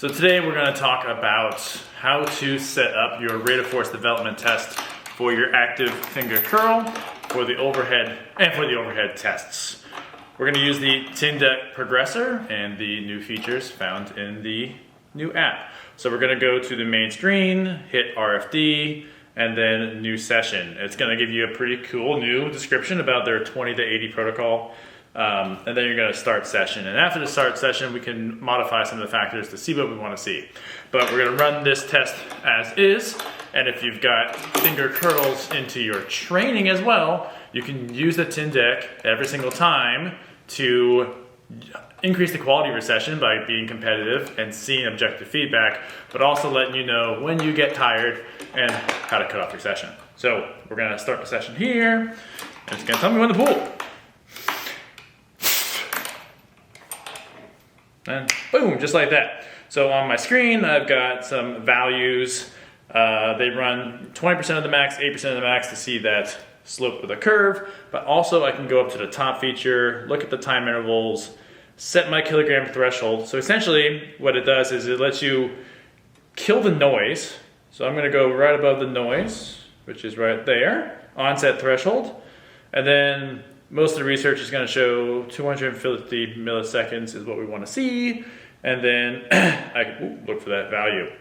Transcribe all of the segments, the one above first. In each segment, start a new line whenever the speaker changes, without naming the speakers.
So today we're going to talk about how to set up your rate of force development test for your active finger curl, for the overhead, and for the overhead tests. We're going to use the Tindeq progressor and the new features found in the new app. So we're going to go to the main screen, hit RFD, and then new session. It's going to give you a pretty cool new description about their 20 to 80 protocol. And then you're going to start session. And after the start session, we can modify some of the factors to see what we want to see. But we're going to run this test as is. And if you've got finger curls into your training as well, you can use the Tindeq every single time to increase the quality of your session by being competitive and seeing objective feedback, but also letting you know when you get tired and how to cut off your session. So we're going to start the session here. And it's going to tell me when to pull. And boom, just like that. So on my screen, I've got some values. They run 20% of the max, 8% of the max to see that slope with a curve, but also I can go up to the top feature, look at the time intervals, set my kilogram threshold. So essentially what it does is it lets you kill the noise. So I'm gonna go right above the noise, which is right there, onset threshold. And then most of the research is going to show 250 milliseconds is what we want to see. And then I can look for that value.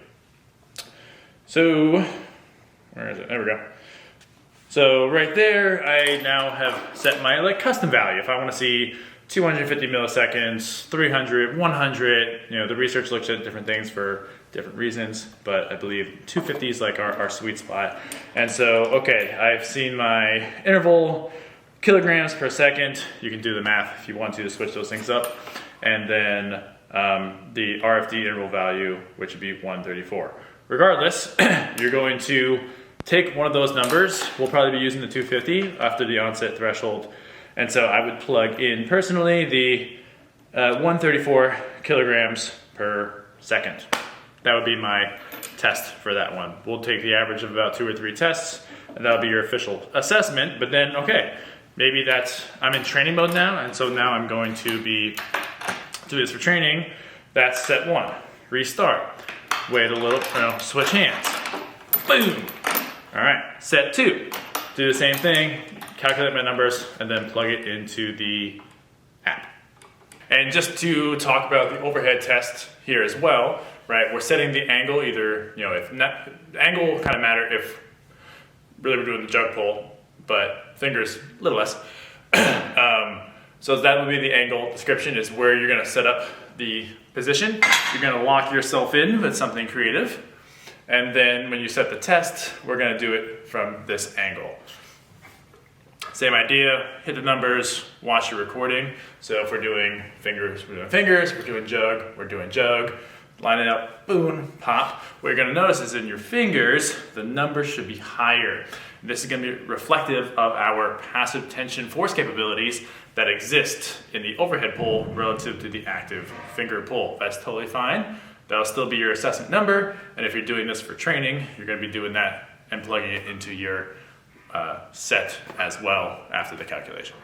So, where is it? There we go. So right there, I now have set my custom value. If I want to see 250 milliseconds, 300, 100, the research looks at different things for different reasons, but I believe 250 is like our sweet spot. And so, okay, I've seen my interval, kilograms per second. You can do the math if you want to switch those things up. And then the RFD interval value, which would be 134. Regardless, you're going to take one of those numbers. We'll probably be using the 250 after the onset threshold. And so I would plug in personally the 134 kilograms per second. That would be my test for that one. We'll take the average of about 2 or 3 tests, and that'll be your official assessment. But then, okay, maybe I'm in training mode now, and so now I'm going to be do this for training. That's set 1. Restart. Wait a little, switch hands. Boom. All right, set 2. Do the same thing, calculate my numbers, and then plug it into the app. And just to talk about the overhead test here as well, right? We're setting the angle either, the angle kind of matter if really we're doing the jug pull, but fingers a little less. So that would be the angle. Description is where you're going to set up the position. You're going to lock yourself in with something creative. And then when you set the test, we're going to do it from this angle. Same idea, hit the numbers, watch your recording. So if we're doing fingers, we're doing fingers. We're doing jug. Line it up, boom, pop. What you're gonna notice is in your fingers, the number should be higher. This is gonna be reflective of our passive tension force capabilities that exist in the overhead pull relative to the active finger pull. That's totally fine. That'll still be your assessment number. And if you're doing this for training, you're gonna be doing that and plugging it into your set as well after the calculation.